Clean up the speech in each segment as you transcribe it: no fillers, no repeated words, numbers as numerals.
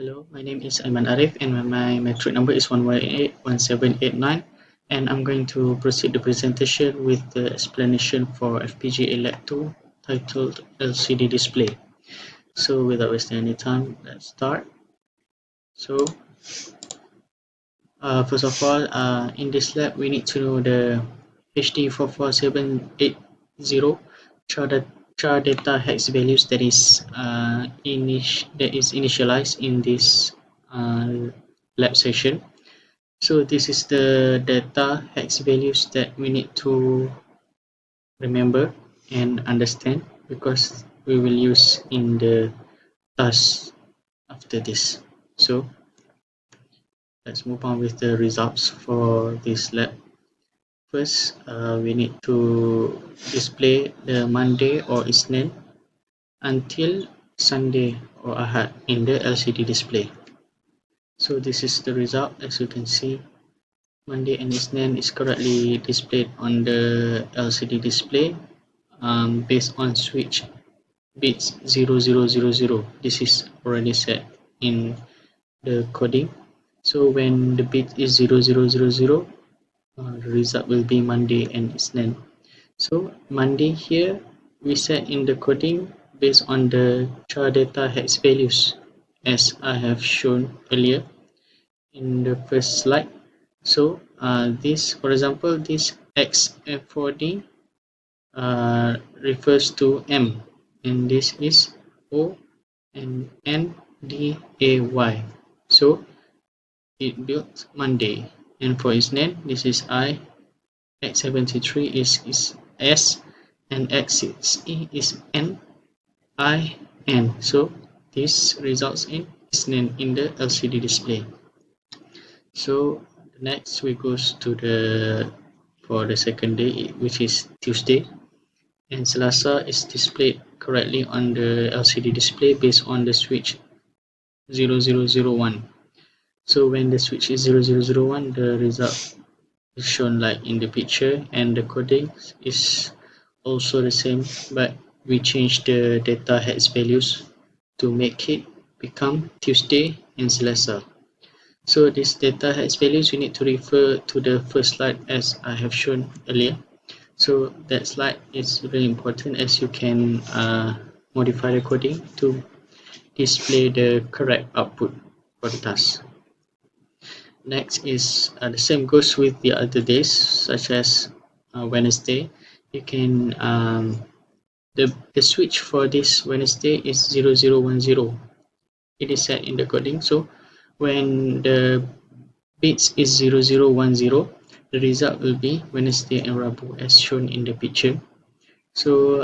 Hello, my name is Aiman Arif and my metric number is 1181789, and I'm going to proceed the presentation with the explanation for FPGA Lab 2 titled LCD Display. So without wasting any time, let's start. So first of all, in this lab we need to know the HD44780 char data hex values that is initialized in this lab session. So this is the data hex values that we need to remember and understand because we will use in the task after this. So let's move on with the results for this lab. First, we need to display the Monday or Isnin until Sunday or Ahad in the LCD display. So this is the result. As you can see, Monday and Isnin is correctly displayed on the LCD display based on switch bits 0000. This is already set in the coding. So when the bit is 0000, the result will be Monday and Isnin. So Monday here we set in the coding based on the char data hex values as I have shown earlier in the first slide. So this, for example, this XF4D refers to M, and this is O and NDAY. So it built Monday, and for its name, this is I, X73 is S, and X6E is N, I, N. So this results in its name in the LCD display. So next we goes to for the second day, which is Tuesday, and Selasa is displayed correctly on the LCD display based on the switch 0001. So when the switch is 0001, the result is shown like in the picture, and the coding is also the same, but we change the data hex values to make it become Tuesday and Selasa. So this data hex values we need to refer to the first slide as I have shown earlier. So that slide is really important as you can modify the coding to display the correct output for the task. Next is the same goes with the other days, such as Wednesday. You can the switch for this Wednesday is 0010. It is set in the coding. So when the bits is 0010, the result will be Wednesday and Rabu as shown in the picture. So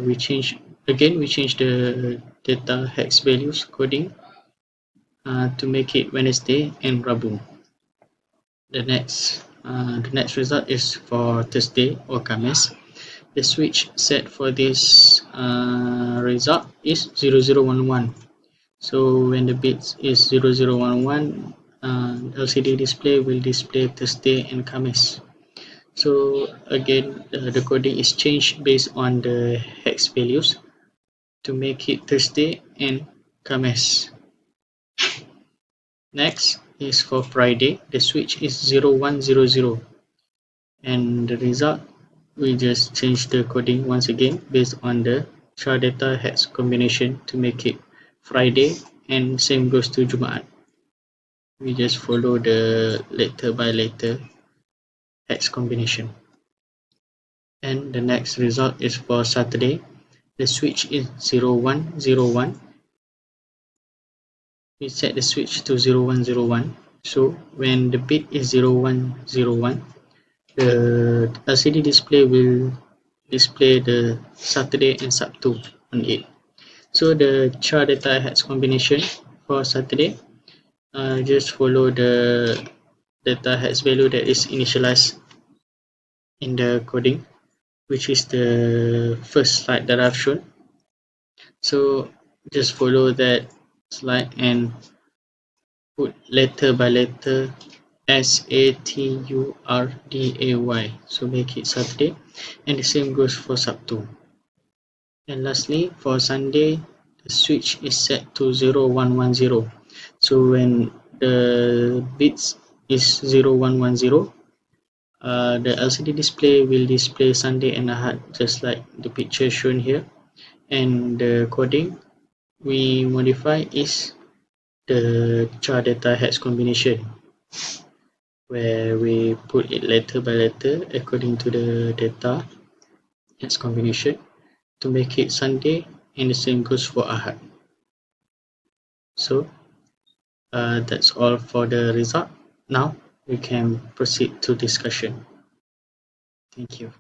we change the data hex values coding to make it Wednesday and Rabu. The next result is for Thursday or Khamis. The switch set for this result is 0011. So when the bits is 0011, LCD display will display Thursday and Khamis. So again, the coding is changed based on the hex values to make it Thursday and Khamis. Next is for Friday. The switch is 0100, and the result we just change the coding once again based on the char data hex combination to make it Friday, and same goes to Jumaat. We just follow the letter by letter hex combination. And the next result is for Saturday. The switch is 0101. We set the switch to 0101. So when the bit is 0101, the LCD display will display the Saturday and Sabtu on it. So the char data hex combination for Saturday, just follow the data hex value that is initialized in the coding, which is the first slide that I've shown. So just follow that slide and put letter by letter Saturday. So make it Saturday, and the same goes for Sabtu. And lastly, for Sunday, the switch is set to 0110. So when the bits is 0110, the LCD display will display Sunday and Ahad, just like the picture shown here. And the coding we modify is the char data hex combination, where we put it letter by letter according to the data hex combination to make it Sunday, and the same goes for Ahad. So that's all for the result. Now we can proceed to discussion. Thank you.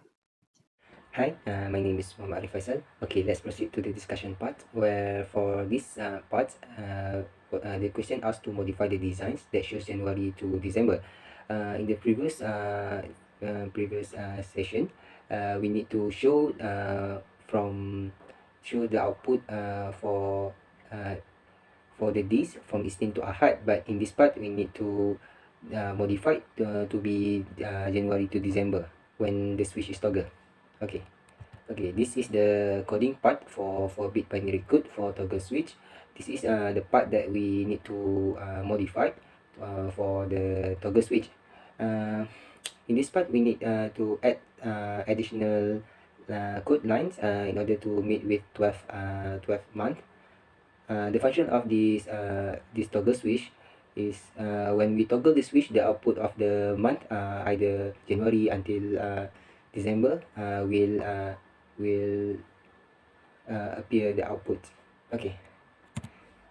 Hi, my name is Muhamad Faisal. Okay, let's proceed to the discussion part. Where for this part, the question asked to modify the designs that shows January to December. In the previous session, we need to show show the output for the days from Isnin to Ahad. But in this part, we need to modify to be January to December when the switch is toggle. Okay. Okay, this is the coding part for bit binary code for toggle switch. This is the part that we need to modify for the toggle switch. Uh, in this part, we need to add additional code lines in order to meet with 12 month. The function of this toggle switch is when we toggle the switch, the output of the month, either January until December, will appear the output. Okay.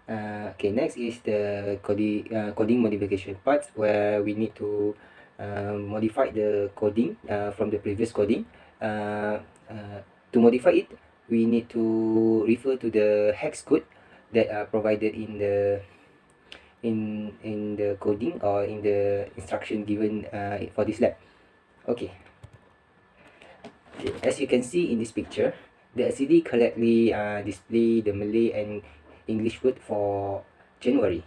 Okay, next is the coding modification part, where we need to modify the coding from the previous coding. To modify it, we need to refer to the hex code that are provided in the coding or in the instruction given for this lab. Okay. Okay, as you can see in this picture, the LCD correctly display the Malay and English word for January.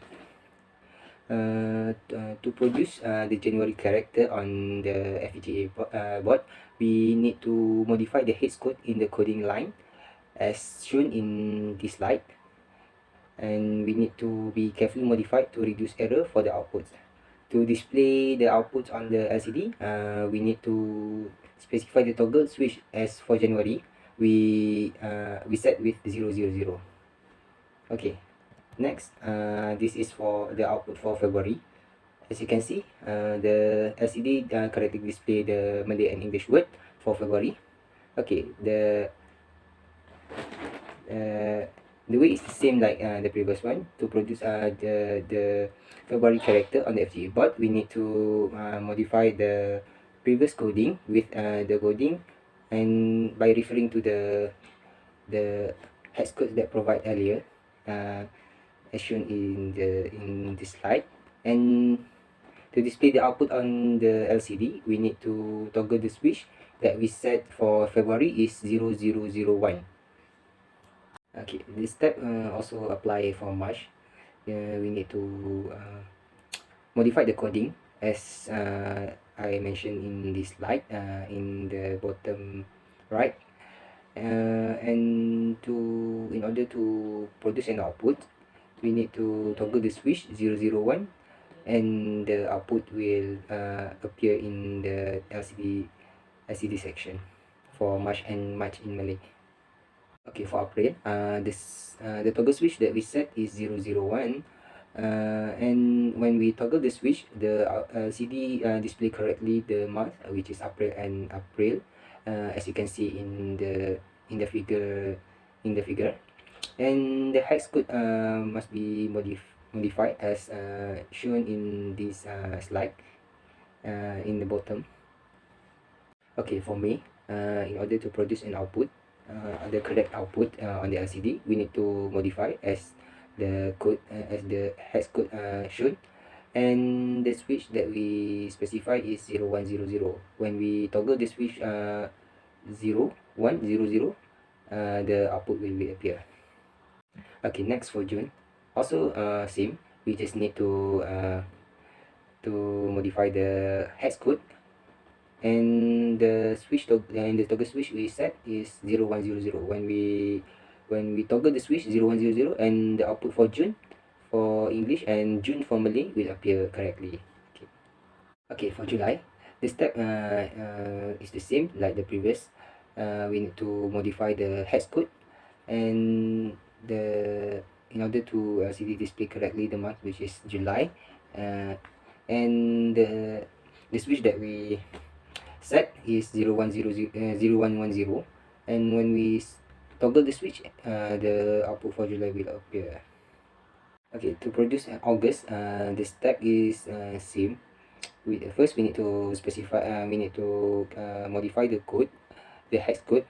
To produce the January character on the FPGA board, we need to modify the hex code in the coding line as shown in this slide, and we need to be carefully modified to reduce error for the outputs. To display the outputs on the LCD, we need to specify the toggle switch as for January. We set with 000. Okay. Next, this is for the output for February. As you can see, the LCD correctly display the Malay and English word for February. Okay, the way is the same like the previous one. To produce the February character on the FPGA board, we need to modify the previous coding with the coding, and by referring to the hex codes that provide earlier, as shown in this slide. And to display the output on the LCD, we need to toggle the switch that we set for February is 0001. Okay, this step also apply for March. We need to modify the coding as I mentioned in this slide in the bottom right. And in order to produce an output, we need to toggle the switch 001, and the output will appear in the LCD section for March and March in Malay. Okay, for April, the toggle switch that we set is 001. And when we toggle the switch, the LCD display correctly the month, which is April, as you can see in the figure. And the hex code must be modified as shown in this slide in the bottom. Okay, for May, in order to produce an output, the correct output on the LCD, we need to modify as the code as the hex code shown. And the switch that we specify is 0100. When we toggle the switch 0100, the output will appear. Okay, next for June, also same. We just need to modify the hex code, and the toggle switch we set is 0100. When we toggle the switch 0100, and the output for June for English, and June for Malay will appear correctly. Okay, for July, the step is the same like the previous. We need to modify the hex code, and the in order to see the display correctly the month, which is July, uh, and the switch that we set is 0110, and when we toggle the switch, the output for July will appear. Okay, to produce August, the step is same. First we need to specify, we need to modify the code, the hex code,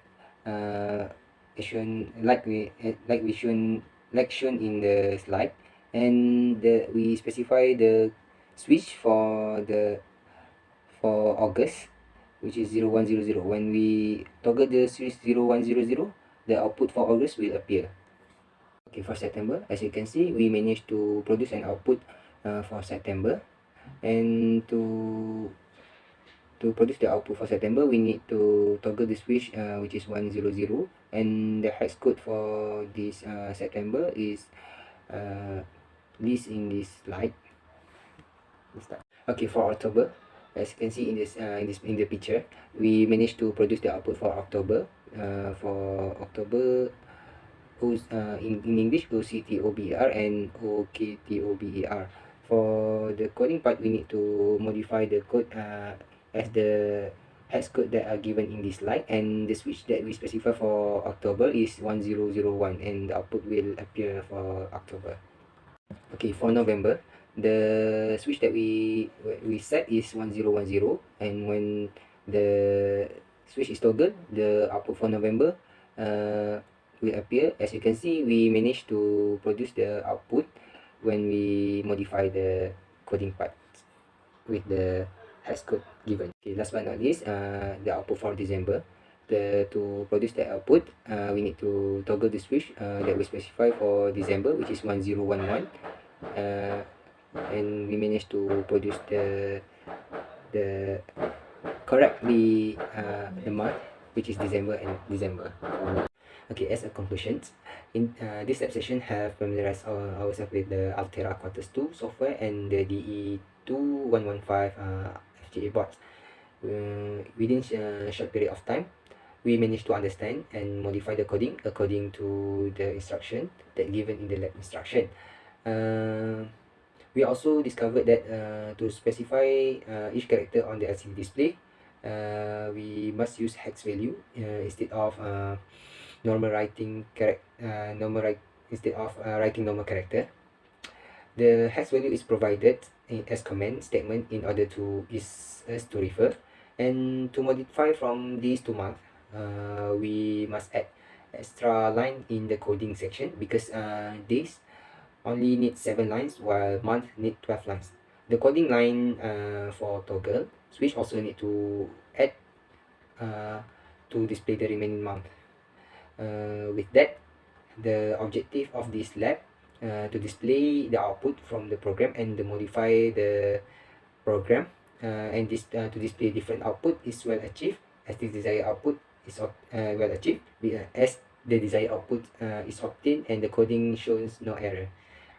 shown like shown in the slide, and we specify the switch for August, which is 0100. When we toggle the switch 0100, the output for August will appear. Okay, for September, as you can see, we managed to produce an output for September, and to produce the output for September, we need to toggle the switch, which is 100, and the hex code for this September is listed in this slide. Okay, for October, as you can see in the picture, we managed to produce the output for October. For October, in English, OCTOBER and OKTOBER. For the coding part, we need to modify the code as the hex code that are given in this slide, and the switch that we specify for October is 1001, and the output will appear for October. Okay, for November, the switch that we set is 1010, and when the switch is toggled, the output for November will appear. As you can see, we managed to produce the output when we modify the coding part with the hex code given. Okay, last but not least, the output for December. To produce the output, we need to toggle the switch that we specify for December, which is 1011, and we managed to produce the correctly the month, which is December and December. Okay, as a conclusion, in this lab session have familiarized ourselves with the Altera Quartus 2 software and the DE2115 FPGA boards. Within a short period of time, we managed to understand and modify the coding according to the instruction that given in the lab instruction. We also discovered that to specify each character on the LCD display, we must use hex value instead of writing normal character. The hex value is provided as command statement in order to us to refer, and to modify from these two months, we must add extra line in the coding section, because days only need 7 lines while month need 12 lines. The coding line for toggle switch also need to add to display the remaining month. With that, the objective of this lab to display the output from the program and to modify the program, and this to display different output is well achieved, as the desired output is well achieved, as the desired output is obtained and the coding shows no error.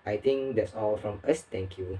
I think that's all from us. Thank you.